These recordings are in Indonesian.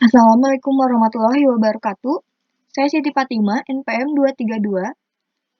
Assalamualaikum warahmatullahi wabarakatuh. Saya Siti Fatimah, NPM 232,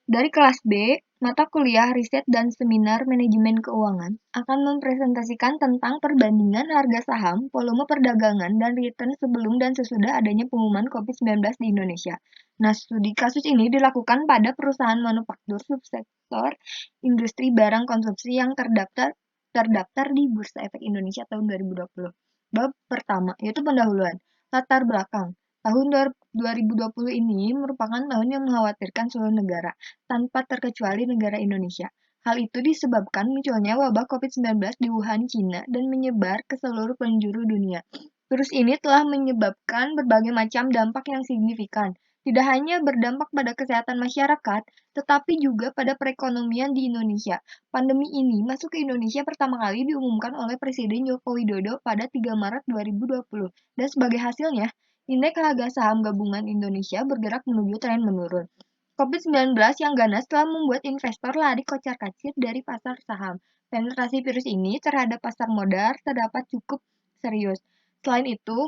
dari kelas B, mata kuliah Riset dan Seminar Manajemen Keuangan, akan mempresentasikan tentang perbandingan harga saham, volume perdagangan, dan return sebelum dan sesudah adanya pengumuman COVID-19 di Indonesia. Nah, studi kasus ini dilakukan pada perusahaan manufaktur subsektor industri barang konsumsi yang terdaftar di Bursa Efek Indonesia tahun 2020. Bab pertama, yaitu pendahuluan. Latar belakang. Tahun 2020 ini merupakan tahun yang mengkhawatirkan seluruh negara, tanpa terkecuali negara Indonesia. Hal itu disebabkan munculnya wabah COVID-19 di Wuhan, Cina, dan menyebar ke seluruh penjuru dunia. Virus ini telah menyebabkan berbagai macam dampak yang signifikan, tidak hanya berdampak pada kesehatan masyarakat, tetapi juga pada perekonomian di Indonesia. Pandemi ini masuk ke Indonesia pertama kali diumumkan oleh Presiden Joko Widodo pada 3 Maret 2020, dan sebagai hasilnya, indeks harga saham gabungan Indonesia bergerak menuju tren menurun. COVID-19 yang ganas telah membuat investor lari kocar-kacir dari pasar saham. Penetrasi virus ini terhadap pasar modal terdapat cukup serius. Selain itu,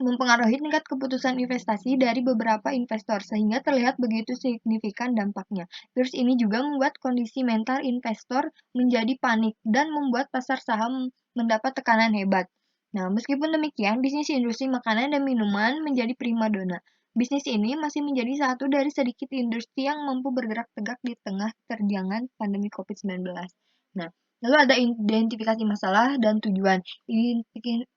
mempengaruhi tingkat keputusan investasi dari beberapa investor, sehingga terlihat begitu signifikan dampaknya. Virus ini juga membuat kondisi mental investor menjadi panik dan membuat pasar saham mendapat tekanan hebat. Nah, meskipun demikian, bisnis industri makanan dan minuman menjadi primadona. Bisnis ini masih menjadi satu dari sedikit industri yang mampu bergerak tegak di tengah terjangan pandemi COVID-19. Nah, lalu ada identifikasi masalah dan tujuan.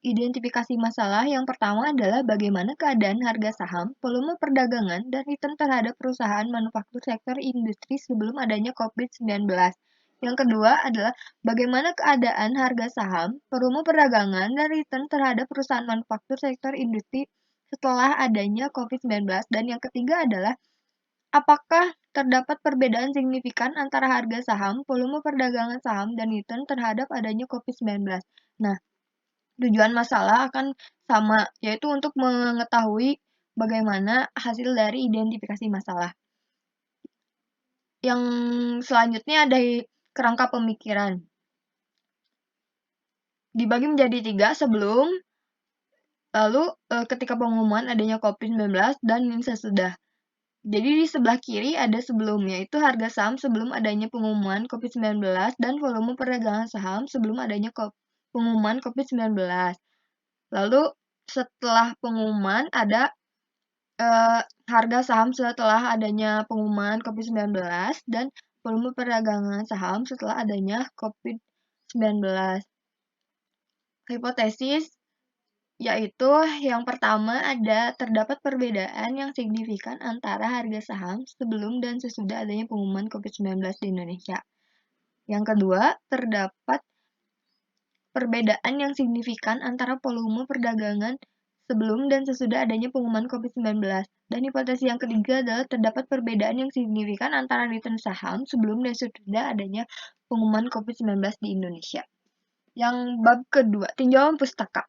Identifikasi masalah yang pertama adalah bagaimana keadaan harga saham, volume perdagangan, dan return terhadap perusahaan manufaktur sektor industri sebelum adanya COVID-19. Yang kedua adalah bagaimana keadaan harga saham, volume perdagangan, dan return terhadap perusahaan manufaktur sektor industri setelah adanya COVID-19. Dan yang ketiga adalah apakah terdapat perbedaan signifikan antara harga saham, volume perdagangan saham, dan return terhadap adanya COVID-19? Nah, tujuan masalah akan sama, yaitu untuk mengetahui bagaimana hasil dari identifikasi masalah. Yang selanjutnya ada kerangka pemikiran. Dibagi menjadi 3 sebelum, lalu ketika pengumuman adanya COVID-19, dan sesudah. Jadi di sebelah kiri ada sebelum, yaitu harga saham sebelum adanya pengumuman COVID-19 dan volume perdagangan saham sebelum adanya pengumuman COVID-19. Lalu setelah pengumuman ada harga saham setelah adanya pengumuman COVID-19 dan volume perdagangan saham setelah adanya COVID-19. Hipotesis yaitu yang pertama terdapat perbedaan yang signifikan antara harga saham sebelum dan sesudah adanya pengumuman COVID-19 di Indonesia. Yang kedua, terdapat perbedaan yang signifikan antara volume perdagangan sebelum dan sesudah adanya pengumuman COVID-19. Dan hipotesis yang ketiga adalah terdapat perbedaan yang signifikan antara return saham sebelum dan sesudah adanya pengumuman COVID-19 di Indonesia. Yang bab kedua, tinjauan pustaka.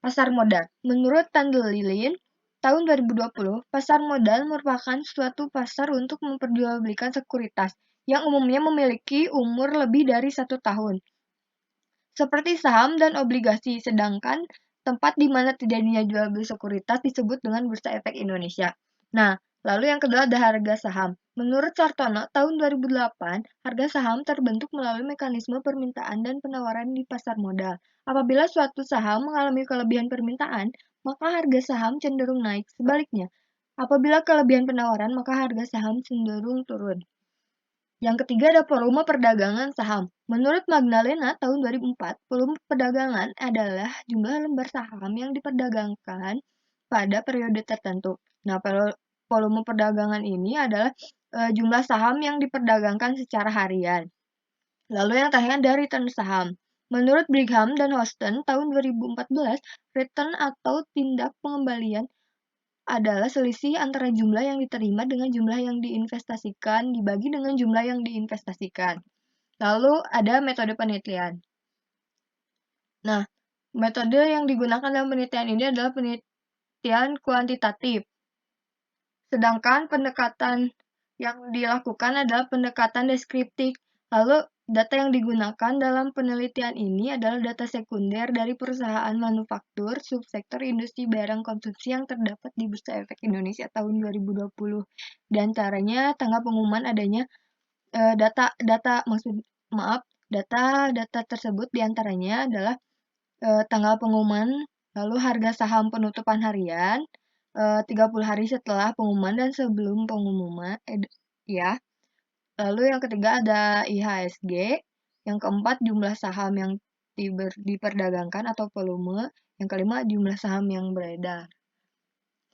Pasar modal. Menurut Tandelilin, tahun 2020, pasar modal merupakan suatu pasar untuk memperjualbelikan sekuritas yang umumnya memiliki umur lebih dari 1 tahun, seperti saham dan obligasi, sedangkan tempat di mana terjadinya jual beli sekuritas disebut dengan Bursa Efek Indonesia. Nah, lalu yang kedua ada harga saham. Menurut Sartono, tahun 2008, harga saham terbentuk melalui mekanisme permintaan dan penawaran di pasar modal. Apabila suatu saham mengalami kelebihan permintaan, maka harga saham cenderung naik. Sebaliknya, apabila kelebihan penawaran, maka harga saham cenderung turun. Yang ketiga ada volume perdagangan saham. Menurut Magdalena tahun 2004, volume perdagangan adalah jumlah lembar saham yang diperdagangkan pada periode tertentu. Nah, volume perdagangan ini adalah jumlah saham yang diperdagangkan secara harian. Lalu yang terakhir ada return saham. Menurut Brigham dan Houston tahun 2014, return atau tindak pengembalian adalah selisih antara jumlah yang diterima dengan jumlah yang diinvestasikan dibagi dengan jumlah yang diinvestasikan. Lalu ada metode penelitian. Nah, metode yang digunakan dalam penelitian ini adalah penelitian kuantitatif. Sedangkan pendekatan yang dilakukan adalah pendekatan deskriptif. Lalu Data yang digunakan dalam penelitian ini adalah data sekunder dari perusahaan manufaktur subsektor industri barang konsumsi yang terdapat di Bursa Efek Indonesia tahun 2020. Di antaranya tanggal pengumuman adanya data tersebut diantaranya adalah tanggal pengumuman, lalu harga saham penutupan harian, 30 hari setelah pengumuman dan sebelum pengumuman, ya. Lalu yang ketiga ada IHSG, yang keempat jumlah saham yang diperdagangkan atau volume, yang kelima jumlah saham yang beredar.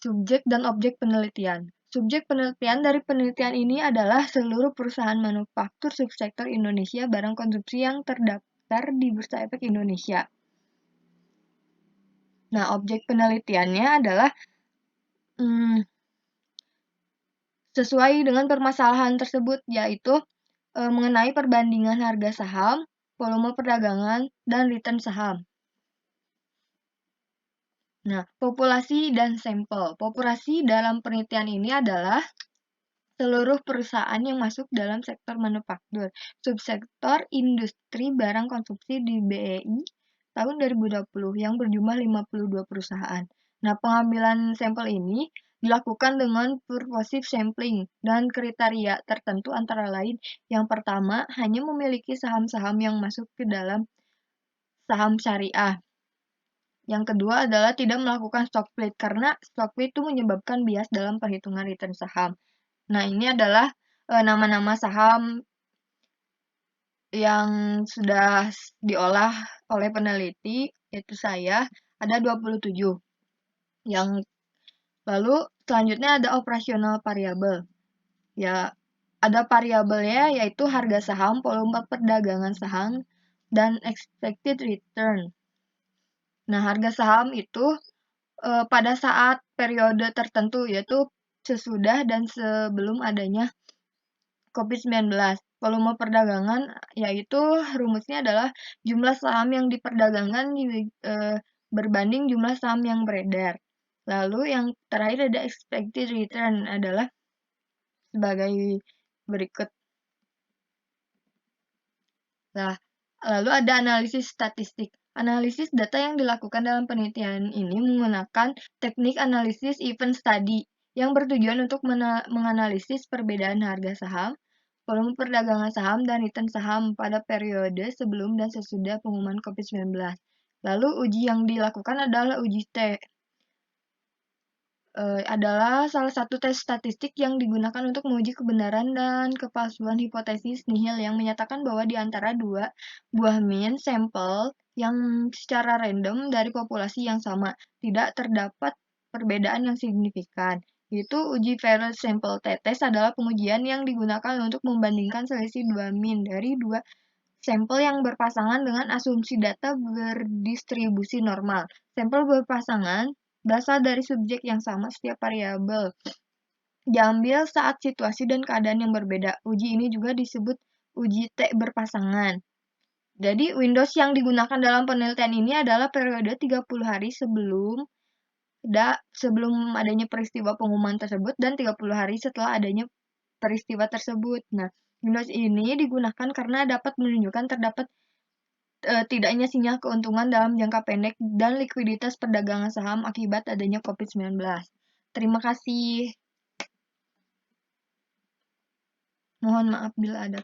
Subjek dan objek penelitian. Subjek penelitian dari penelitian ini adalah seluruh perusahaan manufaktur subsektor Indonesia barang konsumsi yang terdaftar di Bursa Efek Indonesia. Nah, objek penelitiannya adalah sesuai dengan permasalahan tersebut, yaitu mengenai perbandingan harga saham, volume perdagangan, dan return saham. Nah, populasi dan sampel. Populasi dalam penelitian ini adalah seluruh perusahaan yang masuk dalam sektor manufaktur, subsektor industri barang konsumsi di BEI tahun 2020 yang berjumlah 52 perusahaan. Nah, pengambilan sampel ini dilakukan dengan purposive sampling dan kriteria tertentu antara lain. Yang pertama, hanya memiliki saham-saham yang masuk ke dalam saham syariah. Yang kedua adalah tidak melakukan stock split karena stock split itu menyebabkan bias dalam perhitungan return saham. Nah, ini adalah nama-nama saham yang sudah diolah oleh peneliti, yaitu saya, ada 27. Yang lalu selanjutnya ada operasional variabel. Ya, ada variabelnya yaitu harga saham, volume perdagangan saham, dan expected return. Nah, harga saham itu pada saat periode tertentu, yaitu sesudah dan sebelum adanya COVID-19. Volume perdagangan, yaitu rumusnya adalah jumlah saham yang diperdagangkan berbanding jumlah saham yang beredar. Lalu yang terakhir ada expected return adalah sebagai berikut. Nah, lalu ada analisis statistik. Analisis data yang dilakukan dalam penelitian ini menggunakan teknik analisis event study yang bertujuan untuk menganalisis perbedaan harga saham, volume perdagangan saham, dan return saham pada periode sebelum dan sesudah pengumuman COVID-19. Lalu uji yang dilakukan adalah uji T. Adalah salah satu tes statistik yang digunakan untuk menguji kebenaran dan kepalsuan hipotesis nihil yang menyatakan bahwa di antara dua buah mean sampel yang secara random dari populasi yang sama tidak terdapat perbedaan yang signifikan. Itu uji Verus sampel t-test adalah pengujian yang digunakan untuk membandingkan selisih dua mean dari dua sampel yang berpasangan dengan asumsi data berdistribusi normal. Sampel berpasangan berasal dari subjek yang sama setiap variabel. Diambil saat situasi dan keadaan yang berbeda. Uji ini juga disebut uji T berpasangan. Jadi, Windows yang digunakan dalam penelitian ini adalah periode 30 hari sebelum adanya peristiwa pengumuman tersebut dan 30 hari setelah adanya peristiwa tersebut. Nah, Windows ini digunakan karena dapat menunjukkan terdapat tidaknya sinyal keuntungan dalam jangka pendek dan likuiditas perdagangan saham akibat adanya COVID-19. Terima kasih. Mohon maaf bila ada